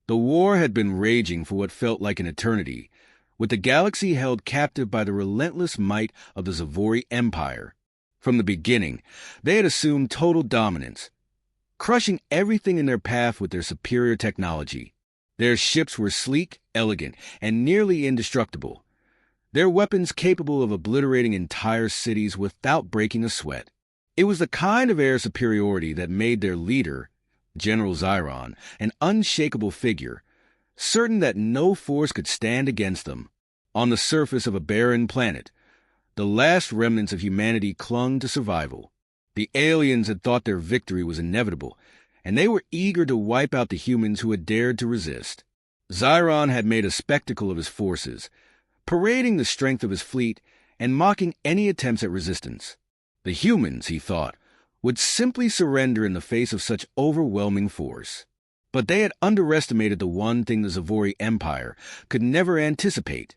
The war had been raging for what felt like an eternity, with the galaxy held captive by the relentless might of the Zavori Empire. From the beginning, they had assumed total dominance, crushing everything in their path with their superior technology. Their ships were sleek, elegant, and nearly indestructible, their weapons capable of obliterating entire cities without breaking a sweat. It was the kind of air superiority that made their leader, General Zyron, an unshakable figure, certain that no force could stand against them. On the surface of a barren planet, the last remnants of humanity clung to survival. The aliens had thought their victory was inevitable, and they were eager to wipe out the humans who had dared to resist. Zyron had made a spectacle of his forces, parading the strength of his fleet and mocking any attempts at resistance. The humans, he thought, would simply surrender in the face of such overwhelming force. But they had underestimated the one thing the Zavori Empire could never anticipate: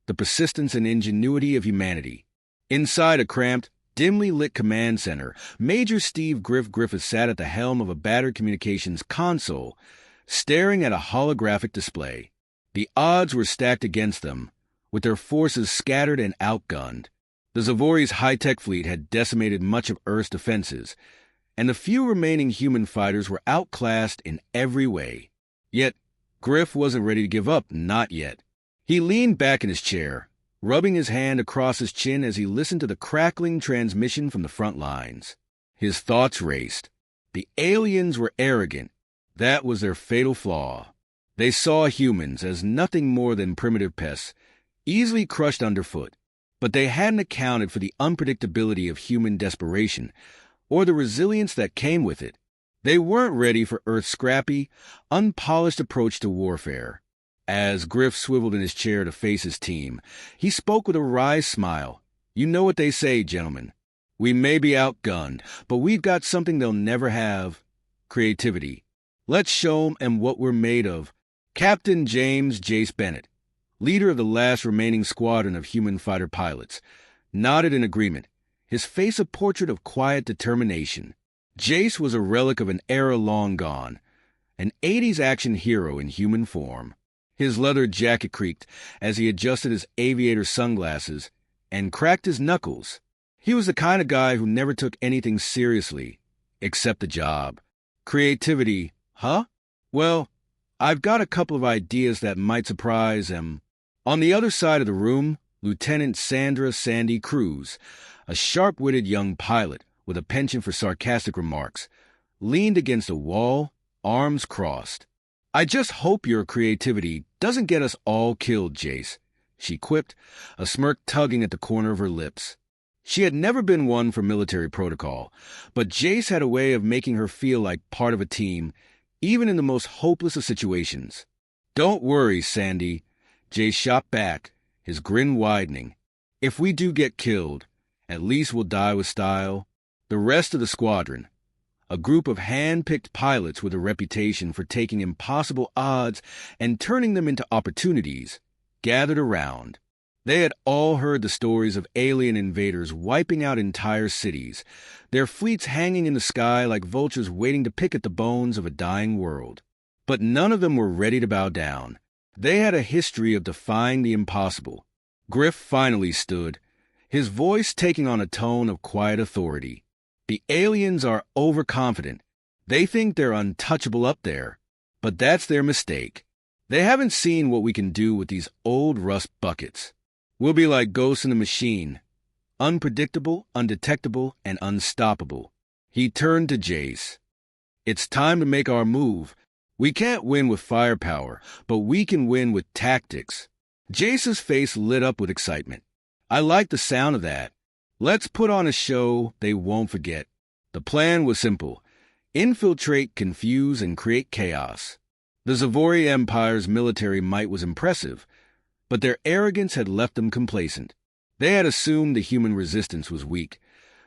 the persistence and ingenuity of humanity. Inside a cramped, dimly lit command center, Major Steve Griffiths sat at the helm of a battered communications console, staring at a holographic display. The odds were stacked against them, with their forces scattered and outgunned. The Zavori's high-tech fleet had decimated much of Earth's defenses, and the few remaining human fighters were outclassed in every way. Yet, Griff wasn't ready to give up, not yet. He leaned back in his chair, rubbing his hand across his chin as he listened to the crackling transmission from the front lines. His thoughts raced. The aliens were arrogant. That was their fatal flaw. They saw humans as nothing more than primitive pests, easily crushed underfoot. But they hadn't accounted for the unpredictability of human desperation, or the resilience that came with it. They weren't ready for Earth's scrappy, unpolished approach to warfare. As Griff swiveled in his chair to face his team, he spoke with a wry smile. "You know what they say, gentlemen. We may be outgunned, but we've got something they'll never have: creativity. Let's show 'em what we're made of." Captain James Jace Bennett, leader of the last remaining squadron of human fighter pilots, nodded in agreement, his face a portrait of quiet determination. Jace was a relic of an era long gone, an 80s action hero in human form. His leather jacket creaked as he adjusted his aviator sunglasses and cracked his knuckles. He was the kind of guy who never took anything seriously, except the job. Creativity, huh? Well, I've got a couple of ideas that might surprise him. On the other side of the room, Lieutenant Sandra Sandy Cruz, a sharp-witted young pilot with a penchant for sarcastic remarks, leaned against a wall, arms crossed. "I just hope your creativity doesn't get us all killed, Jace," she quipped, a smirk tugging at the corner of her lips. She had never been one for military protocol, but Jace had a way of making her feel like part of a team, even in the most hopeless of situations. "Don't worry, Sandy," Jace shot back, his grin widening. "If we do get killed, at least we'll die with style." The rest of the squadron, a group of hand-picked pilots with a reputation for taking impossible odds and turning them into opportunities, gathered around. They had all heard the stories of alien invaders wiping out entire cities, their fleets hanging in the sky like vultures waiting to pick at the bones of a dying world. But none of them were ready to bow down. They had a history of defying the impossible. Griff finally stood, his voice taking on a tone of quiet authority. "The aliens are overconfident. They think they're untouchable up there. But that's their mistake. They haven't seen what we can do with these old rust buckets. We'll be like ghosts in the machine, unpredictable, undetectable, and unstoppable." He turned to Jace. "It's time to make our move. We can't win with firepower, but we can win with tactics." Jace's face lit up with excitement. "I like the sound of that. Let's put on a show they won't forget." The plan was simple: infiltrate, confuse, and create chaos. The Zavori Empire's military might was impressive, but their arrogance had left them complacent. They had assumed the human resistance was weak,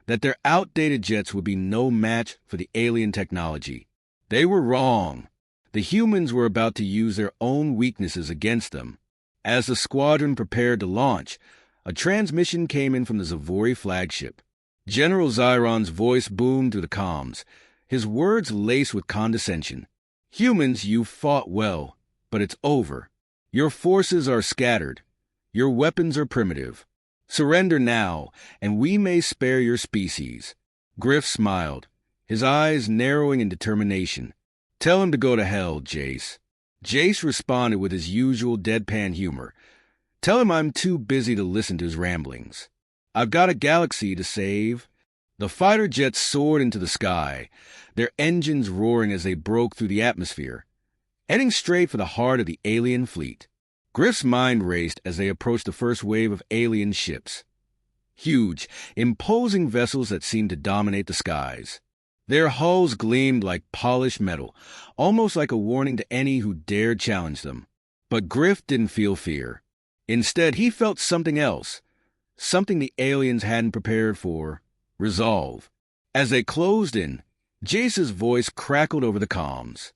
that their outdated jets would be no match for the alien technology. They were wrong. The humans were about to use their own weaknesses against them. As the squadron prepared to launch, a transmission came in from the Zavori flagship. General Zyron's voice boomed through the comms, his words laced with condescension. Humans, you fought well, but it's over. Your forces are scattered. Your weapons are primitive. Surrender now, and we may spare your species." Griff smiled, his eyes narrowing in determination. "Tell him to go to hell, Jace." Jace responded with his usual deadpan humor. "Tell him I'm too busy to listen to his ramblings. I've got a galaxy to save." The fighter jets soared into the sky, their engines roaring as they broke through the atmosphere, heading straight for the heart of the alien fleet. Griff's mind raced as they approached the first wave of alien ships. Huge, imposing vessels that seemed to dominate the skies. Their hulls gleamed like polished metal, almost like a warning to any who dared challenge them. But Griff didn't feel fear. Instead, he felt something else, something the aliens hadn't prepared for: resolve. As they closed in, Jace's voice crackled over the comms.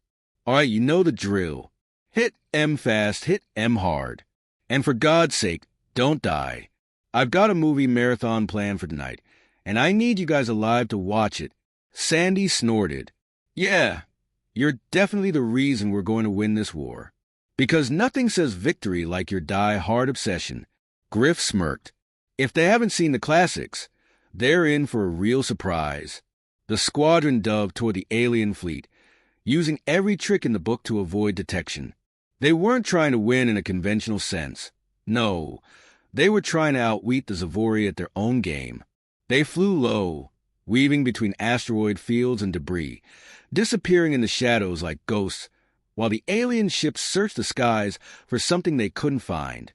"All right, you know the drill. Hit M fast, hit M hard. And for God's sake, don't die. I've got a movie marathon planned for tonight, and I need you guys alive to watch it." Sandy snorted. "Yeah, you're definitely the reason we're going to win this war. Because nothing says victory like your die-hard obsession." Griff smirked. If they haven't seen the classics, they're in for a real surprise. The squadron dove toward the alien fleet, using every trick in the book to avoid detection. They weren't trying to win in a conventional sense. No, they were trying to outwit the Zavori at their own game. They flew low, weaving between asteroid fields and debris, disappearing in the shadows like ghosts, while the alien ships searched the skies for something they couldn't find: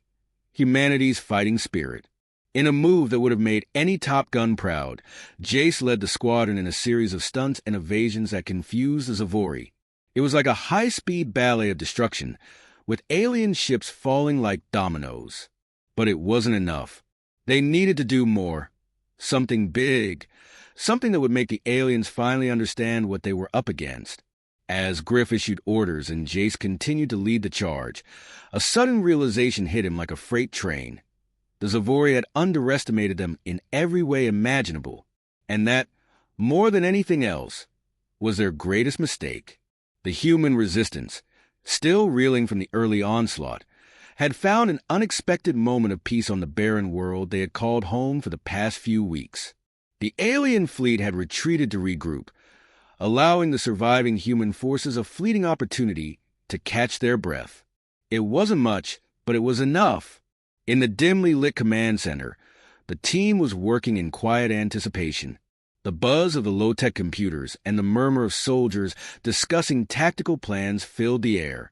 humanity's fighting spirit. In a move that would have made any Top Gun proud, Jace led the squadron in a series of stunts and evasions that confused the Zavori. It was like a high-speed ballet of destruction, with alien ships falling like dominoes. But it wasn't enough. They needed to do more. Something big. Something that would make the aliens finally understand what they were up against. As Griff issued orders and Jace continued to lead the charge, a sudden realization hit him like a freight train. The Zavori had underestimated them in every way imaginable, and that, more than anything else, was their greatest mistake. The human resistance, still reeling from the early onslaught, had found an unexpected moment of peace on the barren world they had called home for the past few weeks. The alien fleet had retreated to regroup, allowing the surviving human forces a fleeting opportunity to catch their breath. It wasn't much, but it was enough. In the dimly lit command center, the team was working in quiet anticipation. The buzz of the low-tech computers and the murmur of soldiers discussing tactical plans filled the air.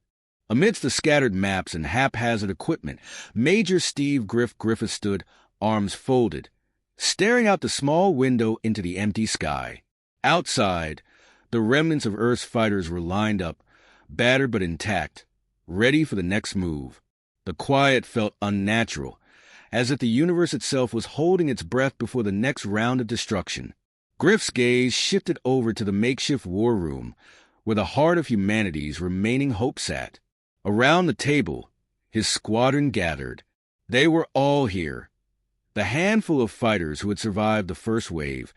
Amidst the scattered maps and haphazard equipment, Major Steve Griffith stood, arms folded, staring out the small window into the empty sky. Outside, the remnants of Earth's fighters were lined up, battered but intact, ready for the next move. The quiet felt unnatural, as if the universe itself was holding its breath before the next round of destruction. Griff's gaze shifted over to the makeshift war room, where the heart of humanity's remaining hope sat. Around the table, his squadron gathered. They were all here. The handful of fighters who had survived the first wave,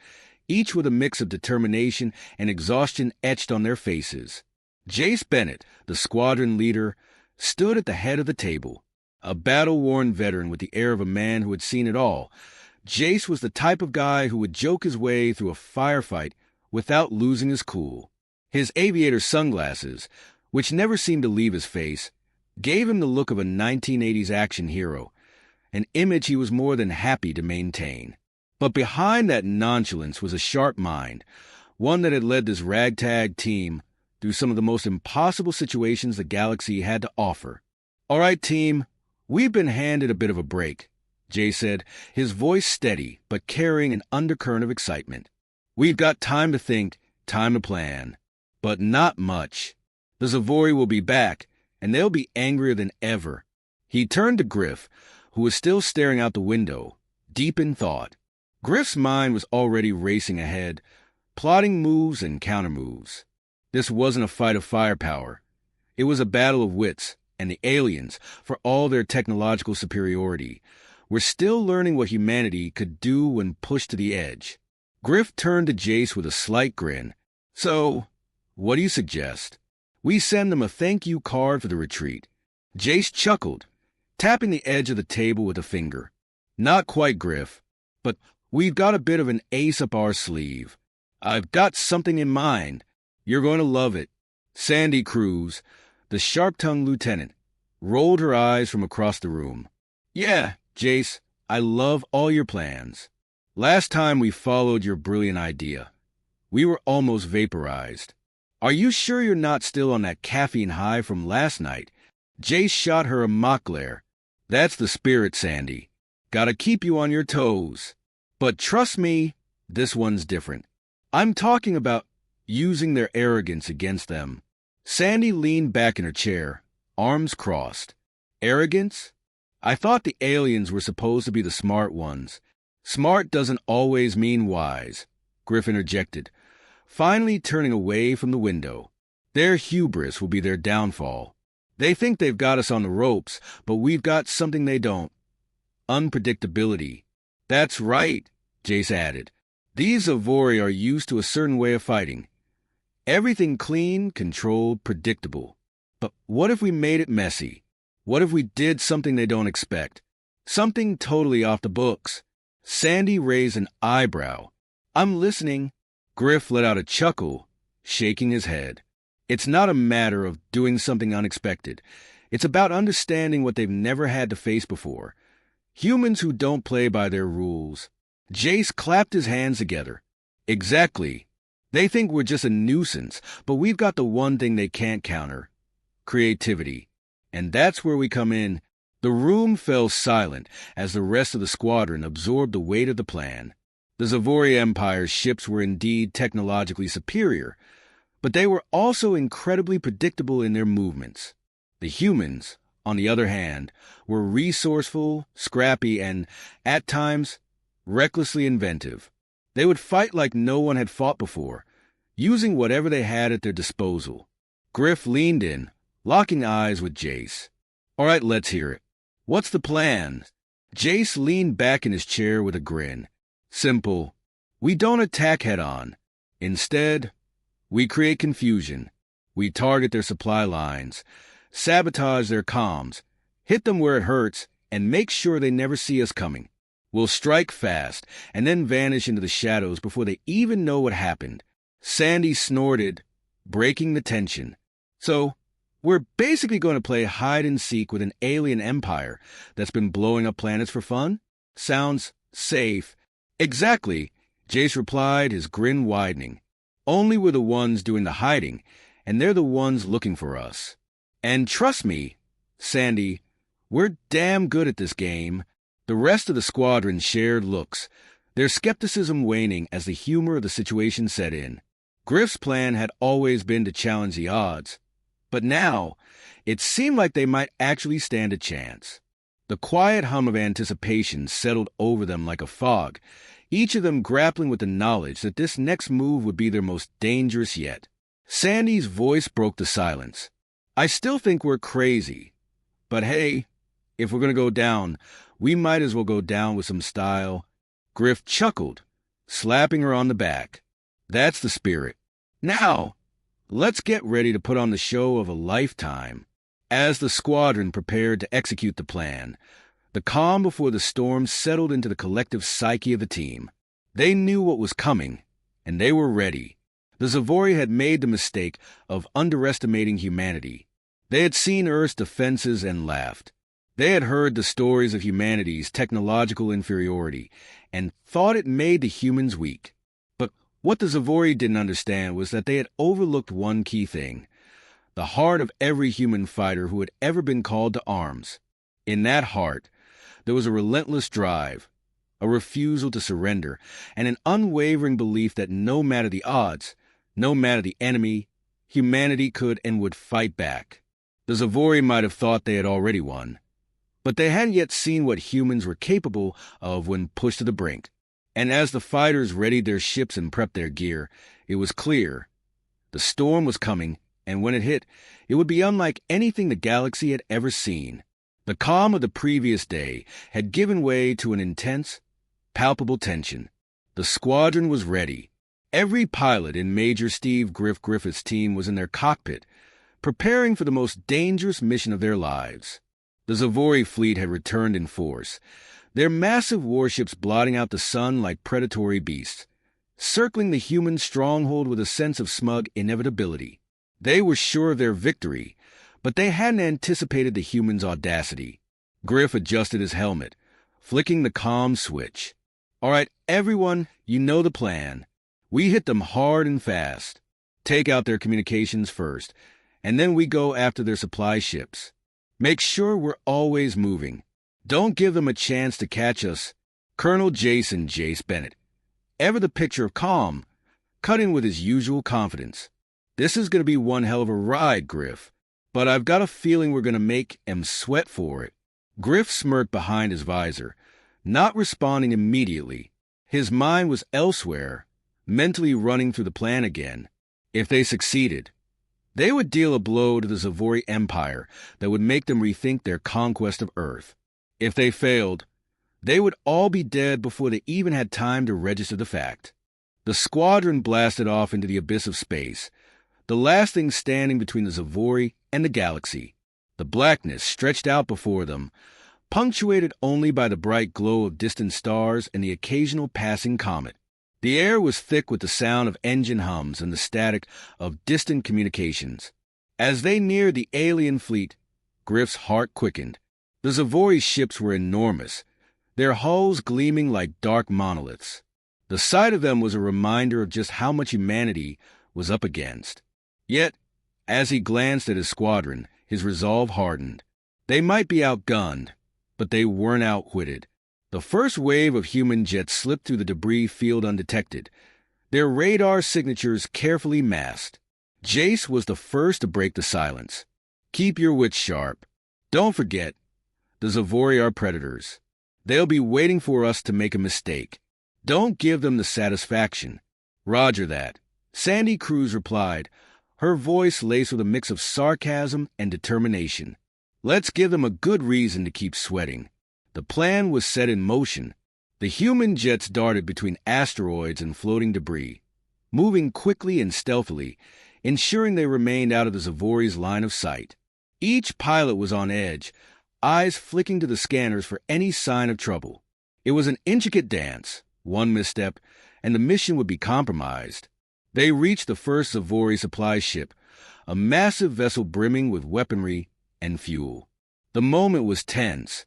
each with a mix of determination and exhaustion etched on their faces. Jace Bennett, the squadron leader, stood at the head of the table. A battle-worn veteran with the air of a man who had seen it all, Jace was the type of guy who would joke his way through a firefight without losing his cool. His aviator sunglasses, which never seemed to leave his face, gave him the look of a 1980s action hero, an image he was more than happy to maintain. But behind that nonchalance was a sharp mind, one that had led this ragtag team through some of the most impossible situations the galaxy had to offer. "All right, team, we've been handed a bit of a break," Jay said, his voice steady but carrying an undercurrent of excitement. "We've got time to think, time to plan. But not much. The Zavori will be back, and they'll be angrier than ever." He turned to Griff, who was still staring out the window, deep in thought. Griff's mind was already racing ahead, plotting moves and countermoves. This wasn't a fight of firepower. It was a battle of wits, and the aliens, for all their technological superiority, were still learning what humanity could do when pushed to the edge. Griff turned to Jace with a slight grin. "So, what do you suggest? We send them a thank you card for the retreat. Jace chuckled, tapping the edge of the table with a finger. Not quite, Griff, but we've got a bit of an ace up our sleeve. I've got something in mind. You're going to love it. Sandy Cruz, the sharp-tongued lieutenant, rolled her eyes from across the room. Yeah, Jace, I love all your plans. Last time we followed your brilliant idea, we were almost vaporized. Are you sure you're not still on that caffeine high from last night? Jace shot her a mock glare. That's the spirit, Sandy. Gotta keep you on your toes. But trust me, this one's different. I'm talking about using their arrogance against them. Sandy leaned back in her chair, arms crossed. Arrogance? I thought the aliens were supposed to be the smart ones. Smart doesn't always mean wise, Griff interjected, finally turning away from the window. Their hubris will be their downfall. They think they've got us on the ropes, but we've got something they don't. Unpredictability. That's right, Jace added. These Zavori are used to a certain way of fighting. Everything clean, controlled, predictable. But what if we made it messy? What if we did something they don't expect? Something totally off the books? Sandy raised an eyebrow. I'm listening. Griff let out a chuckle, shaking his head. It's not a matter of doing something unexpected. It's about understanding what they've never had to face before. Humans who don't play by their rules. Jace clapped his hands together. Exactly. They think we're just a nuisance, but we've got the one thing they can't counter. Creativity. And that's where we come in. The room fell silent as the rest of the squadron absorbed the weight of the plan. The Zavori Empire's ships were indeed technologically superior, but they were also incredibly predictable in their movements. The humans, on the other hand, were resourceful, scrappy, and, at times, recklessly inventive. They would fight like no one had fought before, using whatever they had at their disposal. Griff leaned in, locking eyes with Jace. All right, let's hear it. What's the plan? Jace leaned back in his chair with a grin. Simple. We don't attack head-on. Instead, we create confusion. We target their supply lines, sabotage their comms, hit them where it hurts, and make sure they never see us coming. We'll strike fast, and then vanish into the shadows before they even know what happened. Sandy snorted, breaking the tension. So, we're basically going to play hide-and-seek with an alien empire that's been blowing up planets for fun? Sounds safe. Exactly, Jace replied, his grin widening. Only we're the ones doing the hiding, and they're the ones looking for us. And trust me, Sandy, we're damn good at this game. The rest of the squadron shared looks, their skepticism waning as the humor of the situation set in. Griff's plan had always been to challenge the odds, but now it seemed like they might actually stand a chance. The quiet hum of anticipation settled over them like a fog, each of them grappling with the knowledge that this next move would be their most dangerous yet. Sandy's voice broke the silence. I still think we're crazy, but hey, if we're going to go down, we might as well go down with some style. Griff chuckled, slapping her on the back. That's the spirit. Now, let's get ready to put on the show of a lifetime. As the squadron prepared to execute the plan, the calm before the storm settled into the collective psyche of the team. They knew what was coming, and they were ready. The Zavori had made the mistake of underestimating humanity. They had seen Earth's defenses and laughed. They had heard the stories of humanity's technological inferiority and thought it made the humans weak. But what the Zavori didn't understand was that they had overlooked one key thing: the heart of every human fighter who had ever been called to arms. In that heart, there was a relentless drive, a refusal to surrender, and an unwavering belief that no matter the odds, no matter the enemy, humanity could and would fight back. The Zavori might have thought they had already won, but they hadn't yet seen what humans were capable of when pushed to the brink. And as the fighters readied their ships and prepped their gear, it was clear the storm was coming, and when it hit, it would be unlike anything the galaxy had ever seen. The calm of the previous day had given way to an intense, palpable tension. The squadron was ready. Every pilot in Major Steve Griffith's team was in their cockpit, preparing for the most dangerous mission of their lives. The Zavori fleet had returned in force, their massive warships blotting out the sun like predatory beasts, circling the human stronghold with a sense of smug inevitability. They were sure of their victory, but they hadn't anticipated the humans' audacity. Griff adjusted his helmet, flicking the comm switch. "All right, everyone, you know the plan. We hit them hard and fast. Take out their communications first, and then we go after their supply ships. Make sure we're always moving. Don't give them a chance to catch us." Colonel Jason Jace Bennett, ever the picture of calm, cut in with his usual confidence. "This is going to be one hell of a ride, Griff, but I've got a feeling we're going to make 'em sweat for it." Griff smirked behind his visor, not responding immediately. His mind was elsewhere, mentally running through the plan again. If they succeeded, they would deal a blow to the Zavori Empire that would make them rethink their conquest of Earth. If they failed, they would all be dead before they even had time to register the fact. The squadron blasted off into the abyss of space, the last thing standing between the Zavori and the galaxy. The blackness stretched out before them, punctuated only by the bright glow of distant stars and the occasional passing comet. The air was thick with the sound of engine hums and the static of distant communications. As they neared the alien fleet, Griff's heart quickened. The Zavori ships were enormous, their hulls gleaming like dark monoliths. The sight of them was a reminder of just how much humanity was up against. Yet, as he glanced at his squadron, his resolve hardened. They might be outgunned, but they weren't outwitted. The first wave of human jets slipped through the debris field undetected, their radar signatures carefully masked. Jace was the first to break the silence. "Keep your wits sharp. Don't forget, the Zavori are predators. They'll be waiting for us to make a mistake. Don't give them the satisfaction." "Roger that," Sandy Cruz replied, her voice laced with a mix of sarcasm and determination. "Let's give them a good reason to keep sweating." The plan was set in motion. The human jets darted between asteroids and floating debris, moving quickly and stealthily, ensuring they remained out of the Zavori's line of sight. Each pilot was on edge, eyes flicking to the scanners for any sign of trouble. It was an intricate dance. One misstep, and the mission would be compromised. They reached the first Zavori supply ship, a massive vessel brimming with weaponry and fuel. The moment was tense,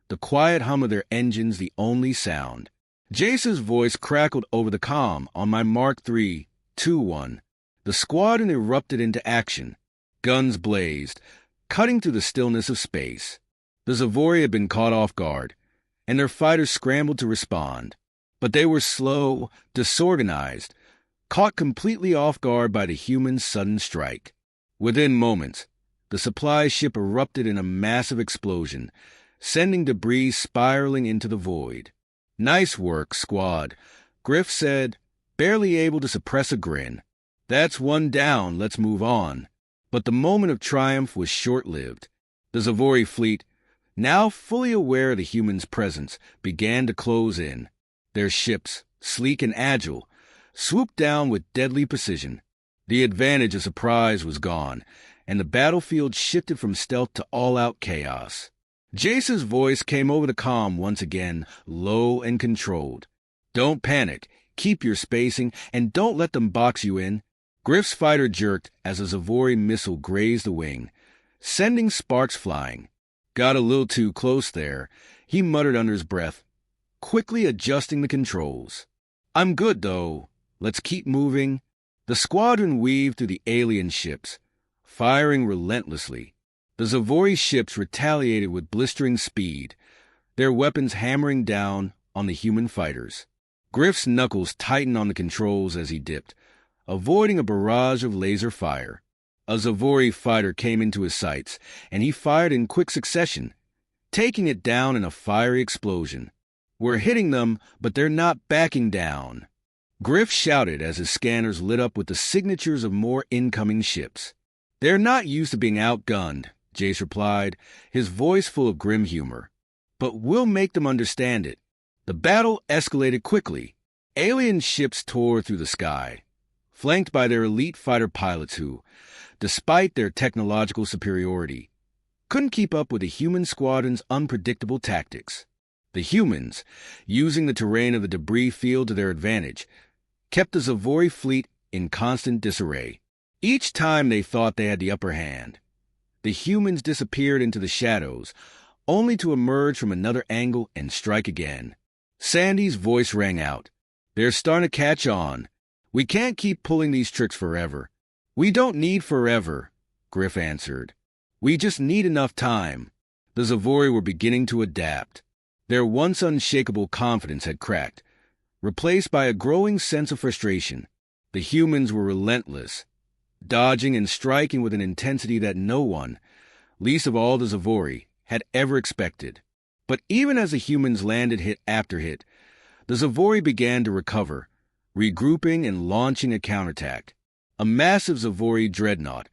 the quiet hum of their engines the only sound. Jace's voice crackled over the comm on my Mark III 2-1. The squadron erupted into action. Guns blazed, cutting through the stillness of space. The Zavori had been caught off guard, and their fighters scrambled to respond. But they were slow, disorganized, caught completely off guard by the human sudden strike. Within moments, the supply ship erupted in a massive explosion, sending debris spiraling into the void. "Nice work, squad," Griff said, barely able to suppress a grin. "That's one down, let's move on." But the moment of triumph was short-lived. The Zavori fleet, now fully aware of the humans' presence, began to close in. Their ships, sleek and agile, swooped down with deadly precision. The advantage of surprise was gone, and the battlefield shifted from stealth to all-out chaos. Jace's voice came over the comm once again, low and controlled. "Don't panic, keep your spacing, and don't let them box you in." Griff's fighter jerked as a Zavori missile grazed the wing, sending sparks flying. "Got a little too close there," he muttered under his breath, quickly adjusting the controls. "I'm good, though. Let's keep moving." The squadron weaved through the alien ships, firing relentlessly. The Zavori ships retaliated with blistering speed, their weapons hammering down on the human fighters. Griff's knuckles tightened on the controls as he dipped, avoiding a barrage of laser fire. A Zavori fighter came into his sights, and he fired in quick succession, taking it down in a fiery explosion. "We're hitting them, but they're not backing down." Griff shouted as his scanners lit up with the signatures of more incoming ships. "They're not used to being outgunned," Jace replied, his voice full of grim humor. "But we'll make them understand it." The battle escalated quickly. Alien ships tore through the sky, flanked by their elite fighter pilots who, despite their technological superiority, couldn't keep up with the human squadron's unpredictable tactics. The humans, using the terrain of the debris field to their advantage, kept the Zavori fleet in constant disarray. Each time they thought they had the upper hand, the humans disappeared into the shadows, only to emerge from another angle and strike again. Sandy's voice rang out. "They're starting to catch on. We can't keep pulling these tricks forever." "We don't need forever," Griff answered. "We just need enough time." The Zavori were beginning to adapt. Their once unshakable confidence had cracked, replaced by a growing sense of frustration. The humans were relentless, dodging and striking with an intensity that no one, least of all the Zavori, had ever expected. But even as the humans landed hit after hit, the Zavori began to recover, regrouping and launching a counterattack. A massive Zavori dreadnought,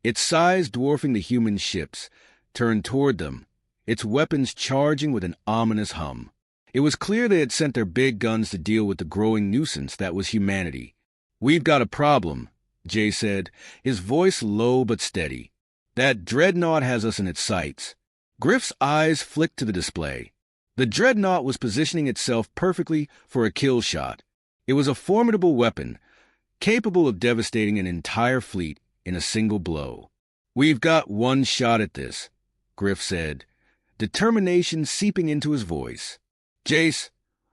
its size dwarfing the human ships, turned toward them, its weapons charging with an ominous hum. It was clear they had sent their big guns to deal with the growing nuisance that was humanity. "We've got a problem," Jay said, his voice low but steady. "That dreadnought has us in its sights." Griff's eyes flicked to the display. The dreadnought was positioning itself perfectly for a kill shot. It was a formidable weapon, capable of devastating an entire fleet in a single blow. "We've got one shot at this," Griff said, determination seeping into his voice. "Jace,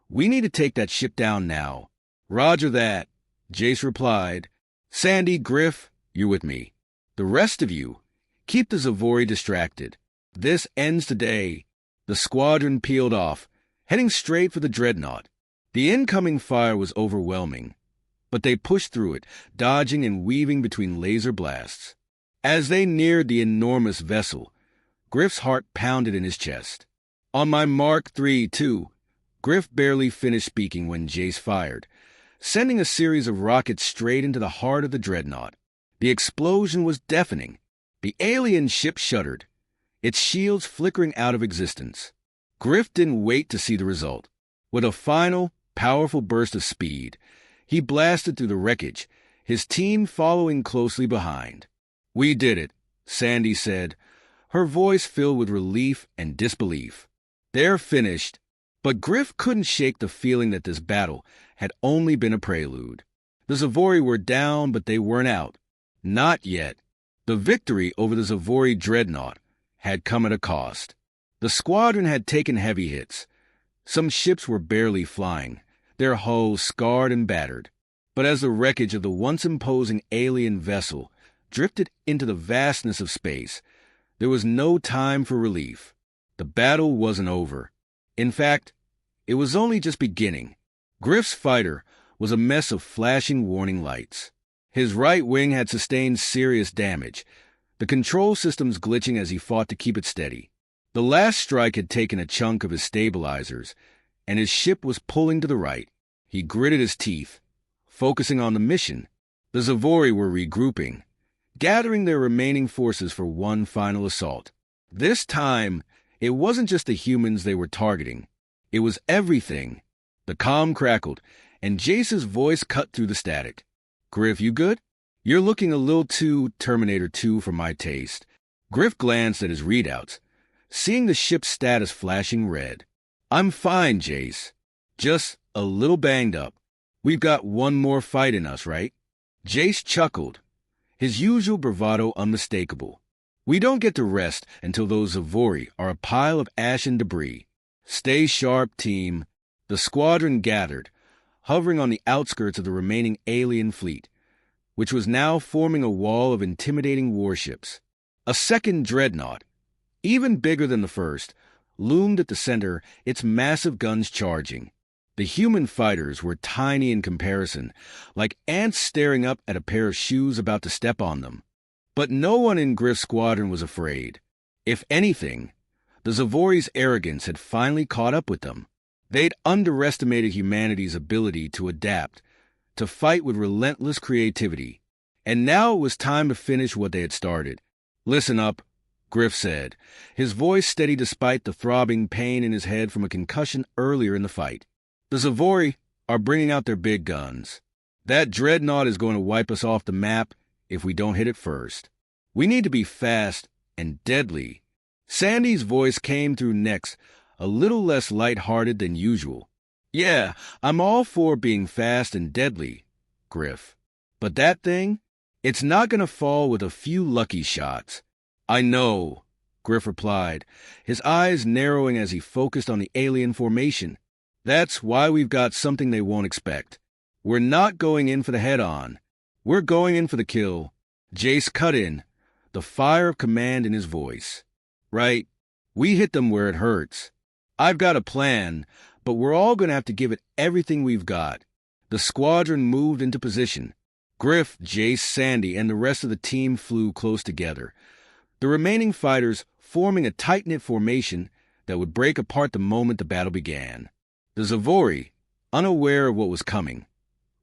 we need to take that ship down now." "Roger that," Jace replied. "Sandy, Griff, you're with me. The rest of you, keep the Zavori distracted. This ends today." The squadron peeled off, heading straight for the dreadnought. The incoming fire was overwhelming, but they pushed through it, dodging and weaving between laser blasts. As they neared the enormous vessel, Griff's heart pounded in his chest. "On my mark 3-2, Griff barely finished speaking when Jace fired, sending a series of rockets straight into the heart of the dreadnought. The explosion was deafening. The alien ship shuddered, its shields flickering out of existence. Griff didn't wait to see the result. With a final, powerful burst of speed, he blasted through the wreckage, his team following closely behind. "We did it," Sandy said, her voice filled with relief and disbelief. "They're finished." But Griff couldn't shake the feeling that this battle had only been a prelude. The Zavori were down, but they weren't out. Not yet. The victory over the Zavori dreadnought had come at a cost. The squadron had taken heavy hits. Some ships were barely flying, their hulls scarred and battered. But as the wreckage of the once imposing alien vessel drifted into the vastness of space, there was no time for relief. The battle wasn't over. In fact, it was only just beginning. Griff's fighter was a mess of flashing warning lights. His right wing had sustained serious damage, the control systems glitching as he fought to keep it steady. The last strike had taken a chunk of his stabilizers, and his ship was pulling to the right. He gritted his teeth, focusing on the mission. The Zavori were regrouping, gathering their remaining forces for one final assault. This time, it wasn't just the humans they were targeting. It was everything. The comm crackled, and Jace's voice cut through the static. "Griff, you good? You're looking a little too Terminator 2 for my taste." Griff glanced at his readouts, seeing the ship's status flashing red. "I'm fine, Jace. Just a little banged up. We've got one more fight in us, right?" Jace chuckled, his usual bravado unmistakable. "We don't get to rest until those Zavori are a pile of ash and debris. Stay sharp, team." The squadron gathered, hovering on the outskirts of the remaining alien fleet, which was now forming a wall of intimidating warships. A second dreadnought, even bigger than the first, loomed at the center, its massive guns charging. The human fighters were tiny in comparison, like ants staring up at a pair of shoes about to step on them. But no one in Griff's squadron was afraid. If anything, the Zavori's arrogance had finally caught up with them. They'd underestimated humanity's ability to adapt, to fight with relentless creativity. And now it was time to finish what they had started. "Listen up," Griff said, his voice steady despite the throbbing pain in his head from a concussion earlier in the fight. "The Zavori are bringing out their big guns. That dreadnought is going to wipe us off the map if we don't hit it first. We need to be fast and deadly. Sandy's voice came through next, a little less light-hearted than usual. Yeah, I'm all for being fast and deadly, Griff. But that thing? It's not going to fall with a few lucky shots. I know, Griff replied, his eyes narrowing as he focused on the alien formation. That's why we've got something they won't expect. We're not going in for the head-on. We're going in for the kill. Jace cut in, the fire of command in his voice. Right, we hit them where it hurts. I've got a plan, but we're all going to have to give it everything we've got. The squadron moved into position. Griff, Jace, Sandy, and the rest of the team flew close together, the remaining fighters forming a tight-knit formation that would break apart the moment the battle began. The Zavori, unaware of what was coming,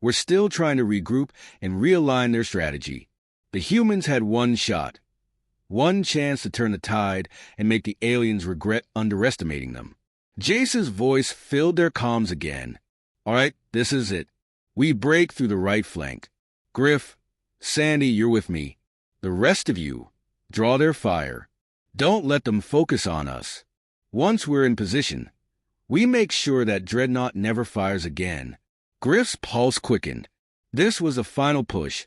were still trying to regroup and realign their strategy. The humans had one shot, one chance to turn the tide and make the aliens regret underestimating them. Jace's voice filled their comms again. All right, this is it. We break through the right flank. Griff, Sandy, you're with me. The rest of you, draw their fire. Don't let them focus on us. Once we're in position, we make sure that dreadnought never fires again. Griff's pulse quickened. This was a final push,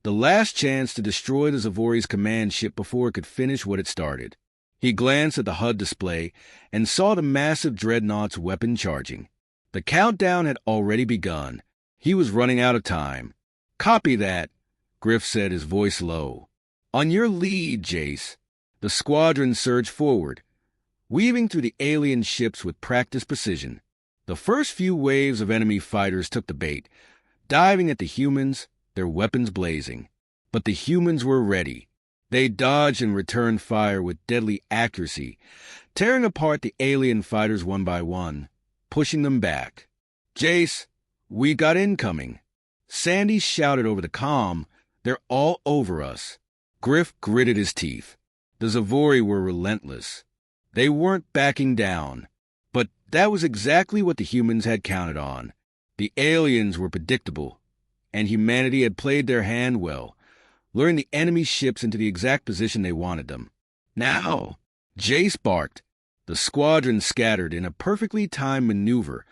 the last chance to destroy the Zavori's command ship before it could finish what it started. He glanced at the HUD display and saw the massive dreadnought's weapon charging. The countdown had already begun. He was running out of time. Copy that, Griff said, his voice low. On your lead, Jace. The squadron surged forward, weaving through the alien ships with practiced precision. The first few waves of enemy fighters took the bait, diving at the humans, their weapons blazing. But the humans were ready. They dodged and returned fire with deadly accuracy, tearing apart the alien fighters one by one, pushing them back. Jace, we got incoming. Sandy shouted over the comm, they're all over us. Griff gritted his teeth. The Zavori were relentless. They weren't backing down. But that was exactly what the humans had counted on. The aliens were predictable, and humanity had played their hand well, luring the enemy ships into the exact position they wanted them. Now, Jace barked. The squadron scattered in a perfectly timed maneuver,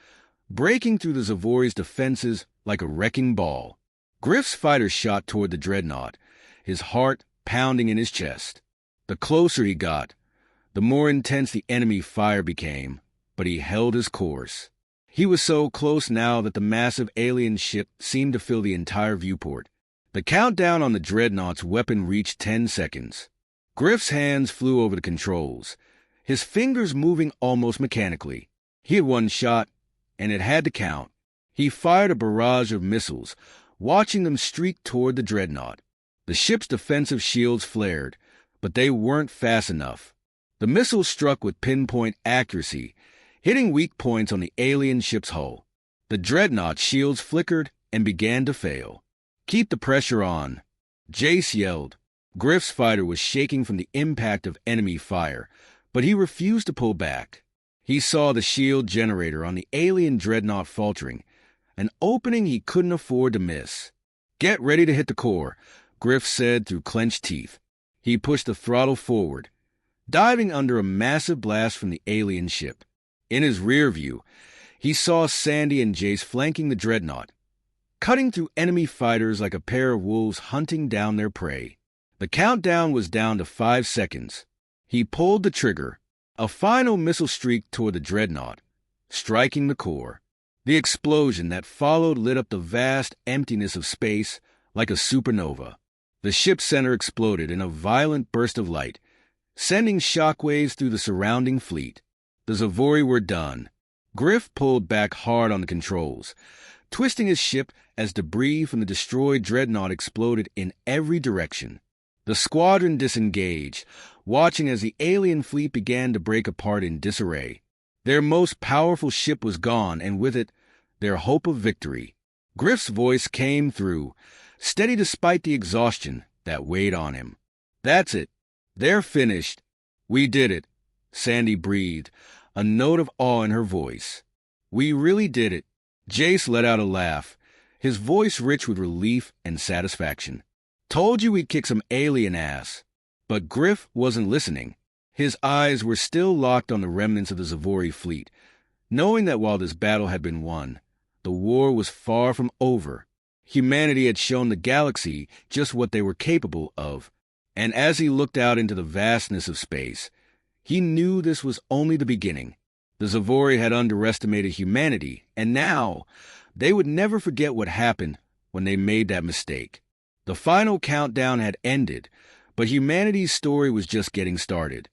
breaking through the Zavori's defenses like a wrecking ball. Griff's fighter shot toward the dreadnought, his heart pounding in his chest. The closer he got, the more intense the enemy fire became, but he held his course. He was so close now that the massive alien ship seemed to fill the entire viewport. The countdown on the dreadnought's weapon reached 10 seconds. Griff's hands flew over the controls, his fingers moving almost mechanically. He had one shot, and it had to count. He fired a barrage of missiles, watching them streak toward the dreadnought. The ship's defensive shields flared, but they weren't fast enough. The missiles struck with pinpoint accuracy, hitting weak points on the alien ship's hull. The dreadnought's shields flickered and began to fail. Keep the pressure on, Jace yelled. Griff's fighter was shaking from the impact of enemy fire, but he refused to pull back. He saw the shield generator on the alien dreadnought faltering, an opening he couldn't afford to miss. Get ready to hit the core, Griff said through clenched teeth. He pushed the throttle forward, diving under a massive blast from the alien ship. In his rear view, he saw Sandy and Jace flanking the dreadnought, cutting through enemy fighters like a pair of wolves hunting down their prey. The countdown was down to 5 seconds. He pulled the trigger. A final missile streaked toward the dreadnought, striking the core. The explosion that followed lit up the vast emptiness of space like a supernova. The ship's center exploded in a violent burst of light, sending shockwaves through the surrounding fleet. The Zavori were done. Griff pulled back hard on the controls, twisting his ship as debris from the destroyed dreadnought exploded in every direction. The squadron disengaged, watching as the alien fleet began to break apart in disarray. Their most powerful ship was gone, and with it, their hope of victory. Griff's voice came through, steady despite the exhaustion that weighed on him. That's it. They're finished. We did it, Sandy breathed, a note of awe in her voice. We really did it. Jace let out a laugh, his voice rich with relief and satisfaction. "Told you we'd kick some alien ass." But Griff wasn't listening. His eyes were still locked on the remnants of the Zavori fleet, knowing that while this battle had been won, the war was far from over. Humanity had shown the galaxy just what they were capable of, and as he looked out into the vastness of space, he knew this was only the beginning. The Zavori had underestimated humanity, and now they would never forget what happened when they made that mistake. The final countdown had ended, but humanity's story was just getting started.